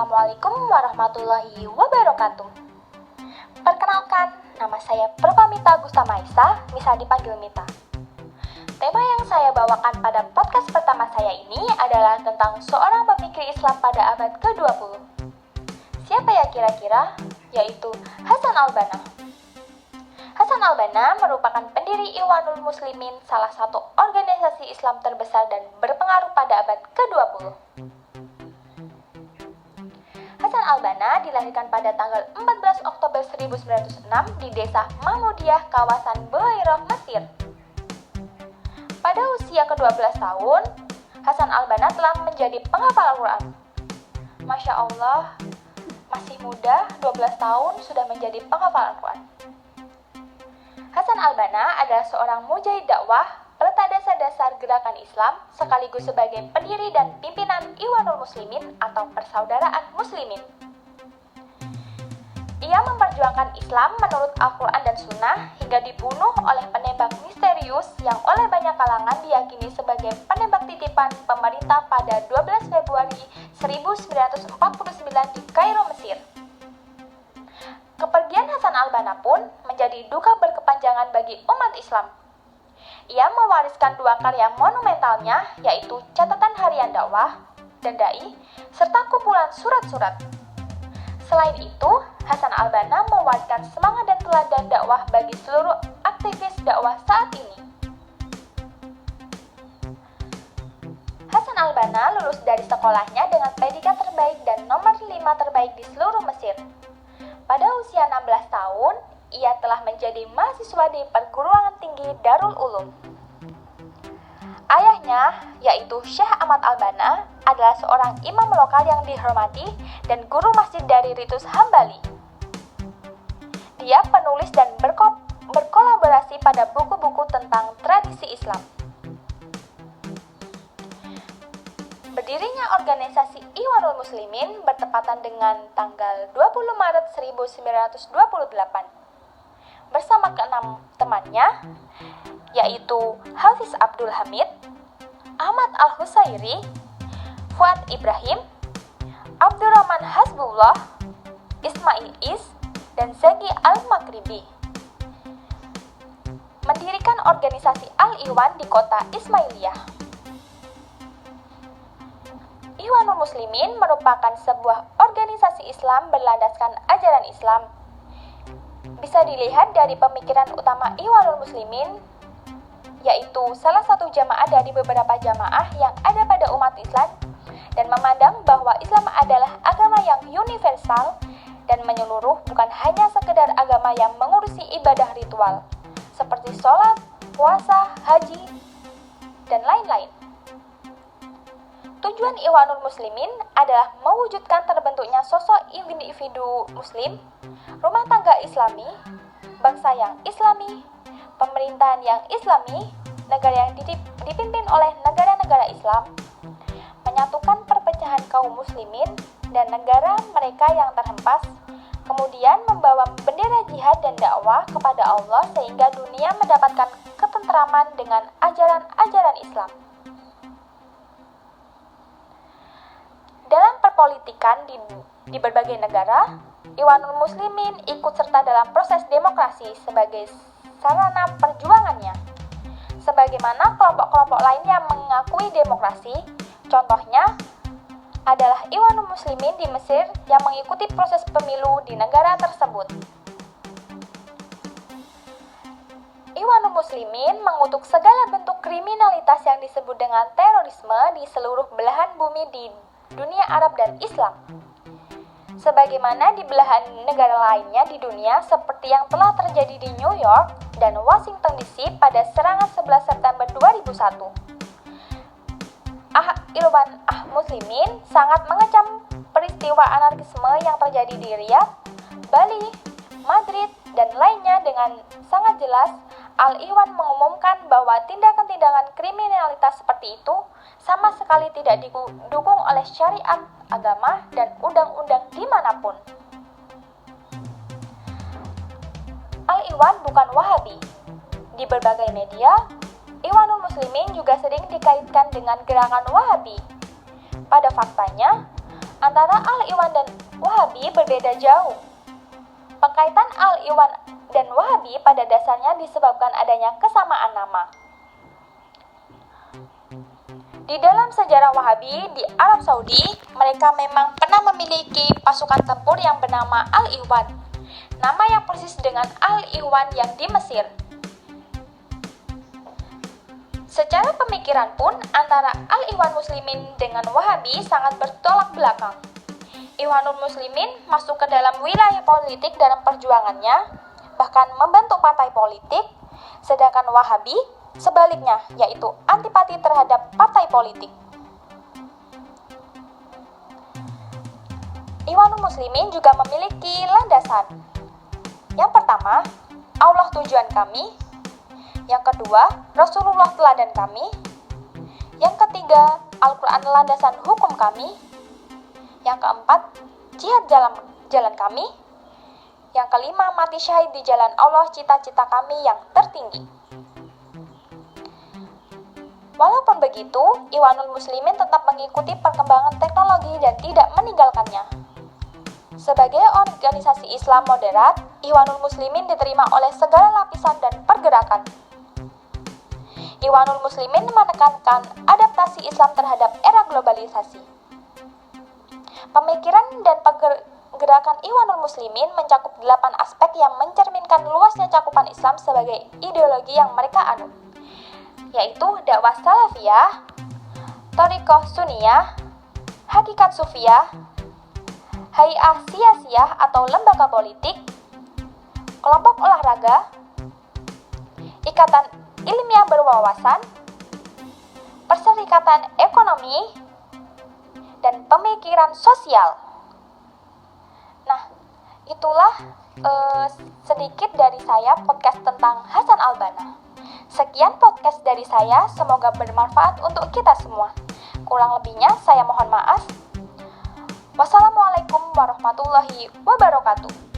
Assalamualaikum warahmatullahi wabarakatuh. Perkenalkan, nama saya Purwamita Gustamaisa, bisa dipanggil Mita. Tema yang saya bawakan pada podcast pertama saya ini adalah tentang seorang pemikir Islam pada abad ke-20. Siapa ya kira-kira? Yaitu Hasan al-Banna. Hasan al-Banna merupakan pendiri Ikhwanul Muslimin, salah satu organisasi Islam terbesar dan berpengaruh pada abad ke-20. Hasan al-Banna dilahirkan pada tanggal 14 Oktober 1906 di desa Mahmudiyah, kawasan Buhairah, Mesir. Pada usia ke-12 tahun, Hasan al-Banna telah menjadi penghafal Al-Quran. Masya Allah, masih muda, 12 tahun sudah menjadi penghafal Al-Quran. Hasan al-Banna adalah seorang mujahid dakwah, peletak dasar-dasar gerakan Islam, sekaligus sebagai pendiri dan pimpinan Ikhwanul Muslimin atau Persaudaraan Muslimin. Ia memperjuangkan Islam menurut Al-Quran dan Sunnah hingga dibunuh oleh penembak misterius yang oleh banyak kalangan diyakini sebagai penembak titipan pemerintah pada 12 Februari 1949 di Kairo, Mesir. Kepergian Hasan al-Banna pun menjadi duka berkepanjangan bagi umat Islam. Ia mewariskan dua karya monumentalnya, yaitu Catatan Harian Dakwah dan Dai, serta kumpulan surat-surat. Selain itu, Hasan al-Banna mewariskan semangat dan teladan dakwah bagi seluruh aktivis dakwah saat ini. Hasan al-Banna lulus dari sekolahnya dengan predikat terbaik dan nomor 5 terbaik di seluruh Mesir. Pada usia 16 tahun, ia telah menjadi mahasiswa di perguruan tinggi Darul Ulum. Ayahnya, yaitu Syekh Ahmad al-Banna, adalah seorang imam lokal yang dihormati dan guru masjid dari Ritus Hambali. Dia penulis dan berkolaborasi pada buku-buku tentang tradisi Islam. Berdirinya organisasi Ikhwanul Muslimin bertepatan dengan tanggal 20 Maret 1928. Bersama keenam temannya, yaitu Hafiz Abdul Hamid, Ahmad Al-Husairi, Fuad Ibrahim, Abdurrahman Hasbullah, Ismail Is, dan Zaki Al-Maghribi. Mendirikan organisasi Al-Ikhwan di kota Ismailiyah. Ikhwanul Muslimin merupakan sebuah organisasi Islam berlandaskan ajaran Islam. Bisa dilihat dari pemikiran utama Ikhwanul Muslimin, yaitu salah satu jamaah dari beberapa jamaah yang ada pada umat Islam, dan memandang bahwa Islam adalah agama yang universal dan menyeluruh, bukan hanya sekedar agama yang mengurusi ibadah ritual, seperti sholat, puasa, haji, dan lain-lain. Tujuan Ikhwanul Muslimin adalah mewujudkan terbentuknya sosok individu muslim, rumah tangga islami, bangsa yang islami, pemerintahan yang islami, negara yang dipimpin oleh negara-negara Islam, menyatukan perpecahan kaum muslimin dan negara mereka yang terhempas, kemudian membawa bendera jihad dan dakwah kepada Allah sehingga dunia mendapatkan ketentraman dengan ajaran-ajaran Islam. Dalam perpolitikan di berbagai negara, Ikhwanul Muslimin ikut serta dalam proses demokrasi sebagai sarana perjuangannya. Sebagaimana kelompok-kelompok lain yang mengakui demokrasi, contohnya adalah Ikhwanul Muslimin di Mesir yang mengikuti proses pemilu di negara tersebut. Ikhwanul Muslimin mengutuk segala bentuk kriminalitas yang disebut dengan terorisme di seluruh belahan bumi di dunia Arab dan Islam. Sebagaimana di belahan negara lainnya di dunia seperti yang telah terjadi di New York dan Washington DC pada serangan 11 September 2001. Ikhwan Muslimin sangat mengecam peristiwa anarkisme yang terjadi di Riyadh, Bali, Madrid, dan lainnya. Dengan sangat jelas, Al-Ikhwan mengumumkan bahwa tindakan-tindakan kriminalitas seperti itu sama sekali tidak didukung oleh syariat, agama, dan undang-undang dimanapun. Al-Ikhwan bukan Wahabi. Di berbagai media, Ikhwanul Muslimin juga sering dikaitkan dengan gerakan Wahabi. Pada faktanya, Antara Al-Ikhwan dan Wahabi berbeda jauh. Pengkaitan Al-Ikhwan dan Wahabi pada dasarnya disebabkan adanya kesamaan nama. Di dalam sejarah Wahabi di Arab Saudi, mereka memang pernah memiliki pasukan tempur yang bernama Al-Ikhwan, nama yang persis dengan Al-Ikhwan yang di Mesir. Secara pemikiran pun, antara Al-Ikhwan Muslimin dengan Wahabi sangat bertolak belakang. Ikhwanul Muslimin masuk ke dalam wilayah politik dalam perjuangannya, bahkan membentuk partai politik, sedangkan Wahabi sebaliknya, yaitu antipati terhadap partai politik. Ikhwanul Muslimin juga memiliki landasan. Yang pertama, Allah tujuan kami. Yang kedua, Rasulullah teladan kami. Yang ketiga, Al-Quran landasan hukum kami. Yang keempat, jihad jalan kami. Yang kelima, mati syahid di jalan Allah, cita-cita kami yang tertinggi. Walaupun begitu, Ikhwanul Muslimin tetap mengikuti perkembangan teknologi dan tidak meninggalkannya. Sebagai organisasi Islam moderat, Ikhwanul Muslimin diterima oleh segala lapisan dan pergerakan. Ikhwanul Muslimin menekankan adaptasi Islam terhadap era globalisasi. Pemikiran dan pergerakan Ikhwanul Muslimin mencakup 8 aspek yang mencerminkan luasnya cakupan Islam sebagai ideologi yang mereka anut, yaitu dakwah salafiyah, thariqah sunniyah, hakikat sufiyah, hay'ah siyasiyah atau lembaga politik, kelompok olahraga, ikatan ilmiah berwawasan, perserikatan ekonomi, dan pemikiran sosial. Nah, itulah sedikit dari saya podcast tentang Hasan al-Banna. Sekian podcast dari saya, semoga bermanfaat untuk kita semua. Kurang lebihnya saya mohon maaf. Wassalamualaikum warahmatullahi wabarakatuh.